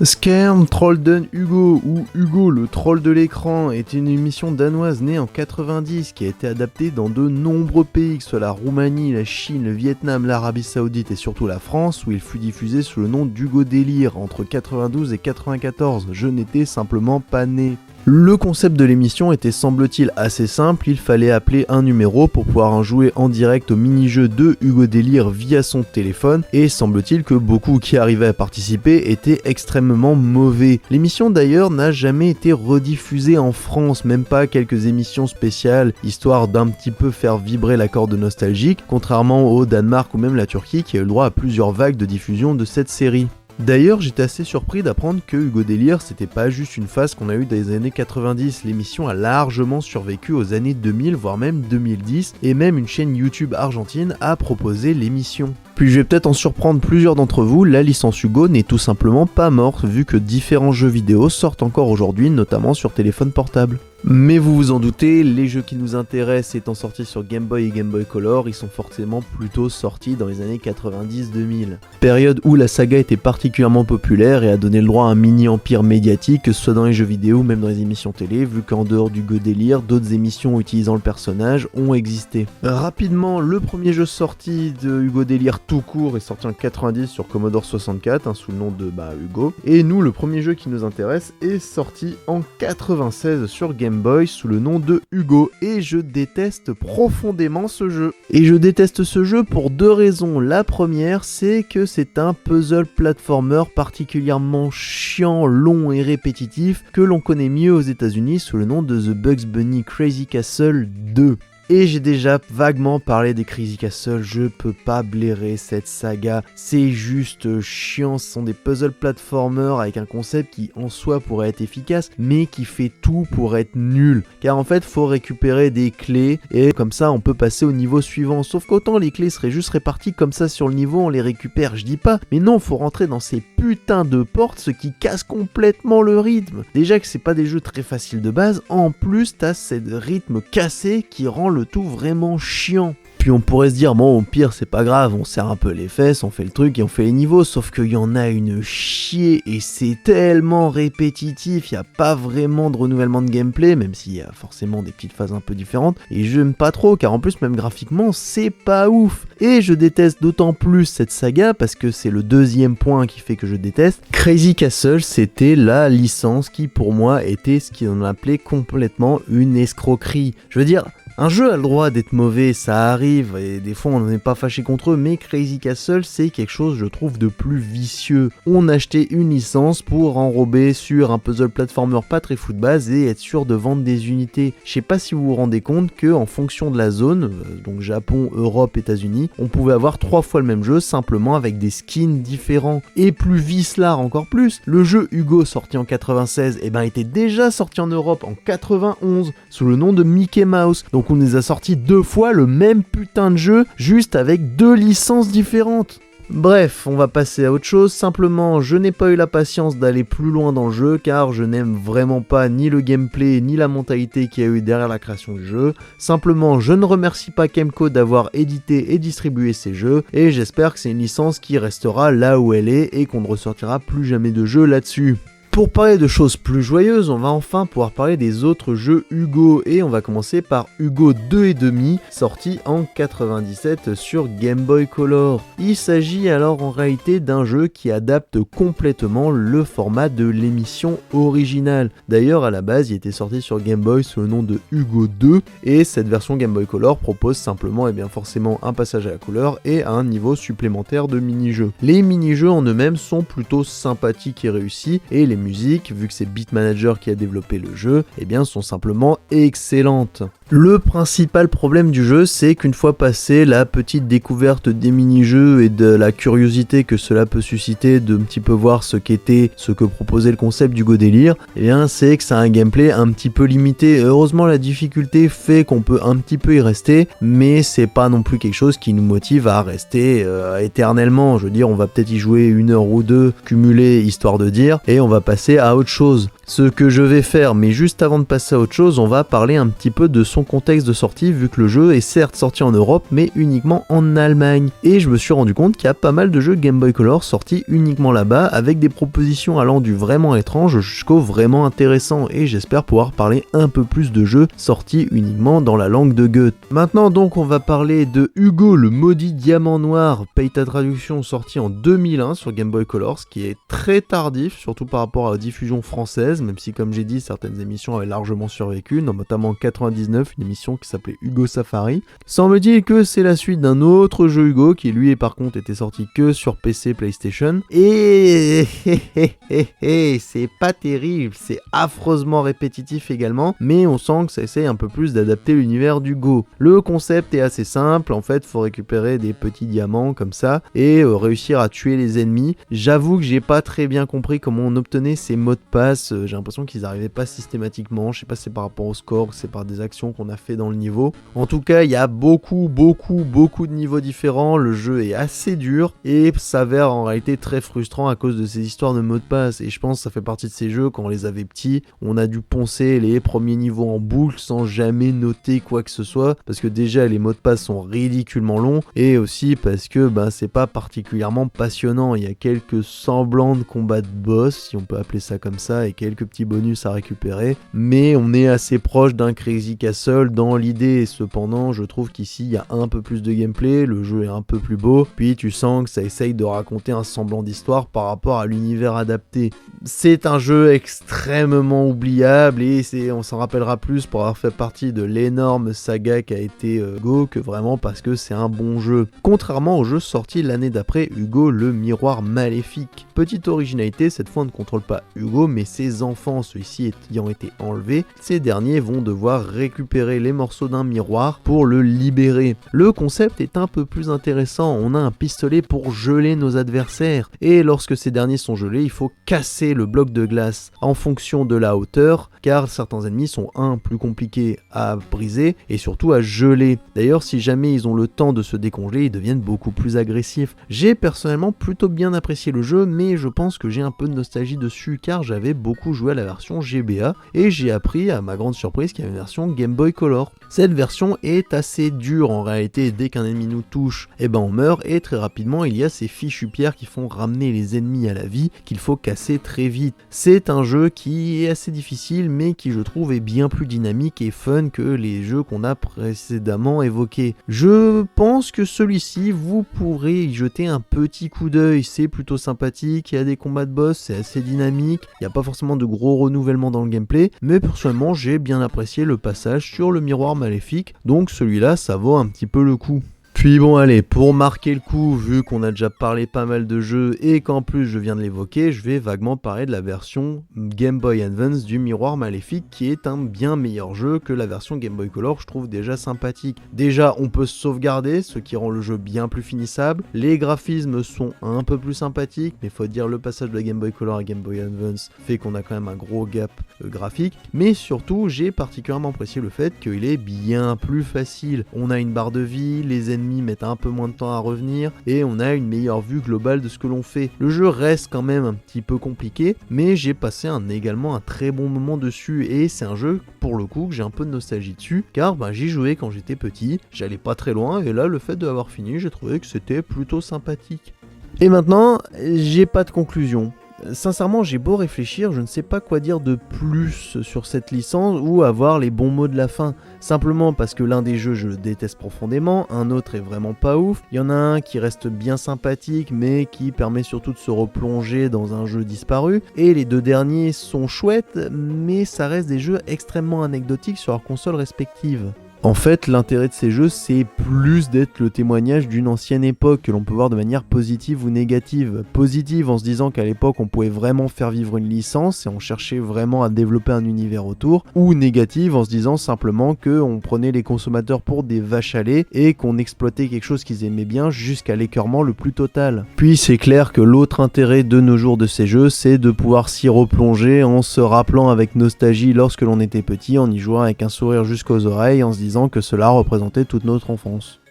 Skærm Trolden Hugo, ou Hugo le troll de l'écran, est une émission danoise née en 90 qui a été adaptée dans de nombreux pays, que ce soit la Roumanie, la Chine, le Vietnam, l'Arabie Saoudite et surtout la France, où il fut diffusé sous le nom d'Hugo Délire entre 92 et 94. Je n'étais simplement pas né. Le concept de l'émission était semble-t-il assez simple, il fallait appeler un numéro pour pouvoir en jouer en direct au mini-jeu de Hugo Délire via son téléphone, et semble-t-il que beaucoup qui arrivaient à participer étaient extrêmement mauvais. L'émission d'ailleurs n'a jamais été rediffusée en France, même pas quelques émissions spéciales, histoire d'un petit peu faire vibrer la corde nostalgique, contrairement au Danemark ou même la Turquie qui a eu le droit à plusieurs vagues de diffusion de cette série. D'ailleurs, j'étais assez surpris d'apprendre que Hugo Délire, c'était pas juste une phase qu'on a eue dans les années 90, l'émission a largement survécu aux années 2000, voire même 2010, et même une chaîne YouTube argentine a proposé l'émission. Puis je vais peut-être en surprendre plusieurs d'entre vous, la licence Hugo n'est tout simplement pas morte, vu que différents jeux vidéo sortent encore aujourd'hui, notamment sur téléphone portable. Mais vous vous en doutez, les jeux qui nous intéressent étant sortis sur Game Boy et Game Boy Color, ils sont forcément plutôt sortis dans les années 90-2000. Période où la saga était particulièrement populaire et a donné le droit à un mini-empire médiatique, que ce soit dans les jeux vidéo ou même dans les émissions télé, vu qu'en dehors du Go Délire, d'autres émissions utilisant le personnage ont existé. Rapidement, le premier jeu sorti de Hugo Délire tout court est sorti en 90 sur Commodore 64, sous le nom de Hugo. Et nous, le premier jeu qui nous intéresse est sorti en 96 sur Game Boy sous le nom de Hugo, et je déteste profondément ce jeu. Et je déteste ce jeu pour deux raisons. La première, c'est que c'est un puzzle platformer particulièrement chiant, long et répétitif que l'on connaît mieux aux États-Unis sous le nom de The Bugs Bunny Crazy Castle 2. Et j'ai déjà vaguement parlé des Crazy Castle, je peux pas blairer cette saga, c'est juste chiant, ce sont des puzzle platformers avec un concept qui en soi pourrait être efficace, mais qui fait tout pour être nul. Car en fait, faut récupérer des clés, et comme ça on peut passer au niveau suivant, sauf qu'autant les clés seraient juste réparties comme ça sur le niveau, on les récupère, je dis pas, mais non, faut rentrer dans ces putains de portes, ce qui casse complètement le rythme. Déjà que c'est pas des jeux très faciles de base, en plus t'as ce rythme cassé qui rend le tout vraiment chiant. Puis on pourrait se dire, bon au pire c'est pas grave, on serre un peu les fesses, on fait le truc et on fait les niveaux, sauf qu'il y en a une chier et c'est tellement répétitif, il n'y a pas vraiment de renouvellement de gameplay, même s'il y a forcément des petites phases un peu différentes, et j'aime pas trop, car en plus même graphiquement c'est pas ouf. Et je déteste d'autant plus cette saga, parce que c'est le deuxième point qui fait que je déteste. Crazy Castle, c'était la licence qui pour moi était ce qu'on appelait complètement une escroquerie. Je veux dire, un jeu a le droit d'être mauvais, ça arrive, et des fois on n'est pas fâché contre eux, mais Crazy Castle c'est quelque chose je trouve de plus vicieux. On achetait une licence pour enrober sur un puzzle platformer pas très fou de base et être sûr de vendre des unités. Je sais pas si vous vous rendez compte que en fonction de la zone, donc Japon, Europe, États-Unis, on pouvait avoir 3 fois le même jeu simplement avec des skins différents. Et plus vicelard encore plus, le jeu Hugo sorti en 96 était déjà sorti en Europe en 91 sous le nom de Mickey Mouse. Donc on nous a sorti 2 fois le même putain de jeu, juste avec 2 licences différentes. Bref, on va passer à autre chose. Simplement, je n'ai pas eu la patience d'aller plus loin dans le jeu, car je n'aime vraiment pas ni le gameplay, ni la mentalité qu'il y a eu derrière la création du jeu. Simplement, je ne remercie pas Kemco d'avoir édité et distribué ces jeux, et j'espère que c'est une licence qui restera là où elle est, et qu'on ne ressortira plus jamais de jeu là-dessus. Pour parler de choses plus joyeuses, on va enfin pouvoir parler des autres jeux Hugo, et on va commencer par Hugo 2,5, sorti en 97 sur Game Boy Color. Il s'agit alors en réalité d'un jeu qui adapte complètement le format de l'émission originale. D'ailleurs, à la base, il était sorti sur Game Boy sous le nom de Hugo 2, et cette version Game Boy Color propose simplement forcément un passage à la couleur et un niveau supplémentaire de mini-jeux. Les mini-jeux en eux-mêmes sont plutôt sympathiques et réussis, et les musiques, vu que c'est Beatmanager qui a développé le jeu, sont simplement excellentes. Le principal problème du jeu, c'est qu'une fois passé la petite découverte des mini-jeux et de la curiosité que cela peut susciter de un petit peu voir ce que proposait le concept du Go Délire, c'est que ça a un gameplay un petit peu limité. Heureusement, la difficulté fait qu'on peut un petit peu y rester, mais c'est pas non plus quelque chose qui nous motive à rester éternellement. Je veux dire, on va peut-être y jouer 1 heure ou 2 cumulées histoire de dire, et on va passer à autre chose. Ce que je vais faire, mais juste avant de passer à autre chose, on va parler un petit peu de son contexte de sortie, vu que le jeu est certes sorti en Europe, mais uniquement en Allemagne. Et je me suis rendu compte qu'il y a pas mal de jeux Game Boy Color sortis uniquement là-bas, avec des propositions allant du vraiment étrange jusqu'au vraiment intéressant, et j'espère pouvoir parler un peu plus de jeux sortis uniquement dans la langue de Goethe. Maintenant donc on va parler de Hugo le maudit diamant noir, paye ta traduction, sorti en 2001 sur Game Boy Color, ce qui est très tardif, surtout par rapport à la diffusion française, même si comme j'ai dit certaines émissions avaient largement survécu, notamment en 99 une émission qui s'appelait Hugo Safari. Semble-t-il que c'est la suite d'un autre jeu Hugo qui lui par contre était sorti que sur PC PlayStation, et c'est pas terrible, c'est affreusement répétitif également, mais on sent que ça essaye un peu plus d'adapter l'univers d'Hugo. Le concept est assez simple, en fait faut récupérer des petits diamants comme ça et réussir à tuer les ennemis. J'avoue que j'ai pas très bien compris comment on obtenait ces mots de passe, j'ai l'impression qu'ils arrivaient pas systématiquement, je sais pas si c'est par rapport au score ou c'est par des actions qu'on a fait dans le niveau. En tout cas il y a beaucoup de niveaux différents, le jeu est assez dur et s'avère en réalité très frustrant à cause de ces histoires de mots de passe, et je pense que ça fait partie de ces jeux quand on les avait petits, on a dû poncer les premiers niveaux en boucle sans jamais noter quoi que ce soit, parce que déjà les mots de passe sont ridiculement longs, et aussi parce que c'est pas particulièrement passionnant, il y a quelques semblants de combats de boss, si on peut appeler ça comme ça, et quelques petits bonus à récupérer, mais on est assez proche d'un Crazy Castle dans l'idée, et cependant je trouve qu'ici il y a un peu plus de gameplay, le jeu est un peu plus beau, puis tu sens que ça essaye de raconter un semblant d'histoire par rapport à l'univers adapté. C'est un jeu extrêmement oubliable, et on s'en rappellera plus pour avoir fait partie de l'énorme saga qu'a été Hugo que vraiment parce que c'est un bon jeu. Contrairement au jeu sorti l'année d'après, Hugo le miroir maléfique. Petite originalité, cette fois on ne contrôle pas Hugo mais ses enfants, ceux-ci ayant été enlevés, ces derniers vont devoir récupérer les morceaux d'un miroir pour le libérer. Le concept est un peu plus intéressant, on a un pistolet pour geler nos adversaires, et lorsque ces derniers sont gelés, il faut casser le bloc de glace en fonction de la hauteur, car certains ennemis sont plus compliqués à briser et surtout à geler. D'ailleurs, si jamais ils ont le temps de se décongeler, ils deviennent beaucoup plus agressifs. J'ai personnellement plutôt bien apprécié le jeu, mais je pense que j'ai un peu de nostalgie dessus car j'avais beaucoup joué à la version GBA et j'ai appris à ma grande surprise qu'il y avait une version Game Boy Color. Cette version est assez dure en réalité, dès qu'un ennemi nous touche, on meurt, et très rapidement il y a ces fichues pierres qui font ramener les ennemis à la vie qu'il faut casser très vite. C'est un jeu qui est assez difficile mais qui je trouve est bien plus dynamique et fun que les jeux qu'on a précédemment évoqués. Je pense que celui-ci vous pourrez y jeter un petit coup d'œil, c'est plutôt sympathique, il y a des combats de boss, c'est assez dynamique, il n'y a pas forcément de gros renouvellements dans le gameplay, mais personnellement j'ai bien apprécié le passage sur le miroir maléfique, donc celui-là ça vaut un petit peu le coup. Puis bon allez, pour marquer le coup, vu qu'on a déjà parlé pas mal de jeux et qu'en plus je viens de l'évoquer, je vais vaguement parler de la version Game Boy Advance du Miroir Maléfique qui est un bien meilleur jeu que la version Game Boy Color, je trouve déjà sympathique. Déjà on peut se sauvegarder, ce qui rend le jeu bien plus finissable, les graphismes sont un peu plus sympathiques, mais faut dire le passage de la Game Boy Color à Game Boy Advance fait qu'on a quand même un gros gap graphique, mais surtout j'ai particulièrement apprécié le fait qu'il est bien plus facile. On a une barre de vie, les ennemis mettent un peu moins de temps à revenir et on a une meilleure vue globale de ce que l'on fait. Le jeu reste quand même un petit peu compliqué, mais j'ai passé également un très bon moment dessus, et c'est un jeu pour le coup que j'ai un peu de nostalgie dessus car j'y jouais quand j'étais petit, j'allais pas très loin, et là le fait d'avoir fini, j'ai trouvé que c'était plutôt sympathique. Et maintenant, j'ai pas de conclusion. Sincèrement, j'ai beau réfléchir, je ne sais pas quoi dire de plus sur cette licence ou avoir les bons mots de la fin. Simplement parce que l'un des jeux je le déteste profondément, un autre est vraiment pas ouf. Il y en a un qui reste bien sympathique mais qui permet surtout de se replonger dans un jeu disparu. Et les deux derniers sont chouettes mais ça reste des jeux extrêmement anecdotiques sur leurs consoles respectives. En fait, l'intérêt de ces jeux, c'est plus d'être le témoignage d'une ancienne époque que l'on peut voir de manière positive ou négative. Positive en se disant qu'à l'époque, on pouvait vraiment faire vivre une licence et on cherchait vraiment à développer un univers autour. Ou négative en se disant simplement qu'on prenait les consommateurs pour des vaches à lait et qu'on exploitait quelque chose qu'ils aimaient bien jusqu'à l'écœurement le plus total. Puis c'est clair que l'autre intérêt de nos jours de ces jeux, c'est de pouvoir s'y replonger en se rappelant avec nostalgie lorsque l'on était petit, en y jouant avec un sourire jusqu'aux oreilles, en se disant que cela représentait toute notre enfance.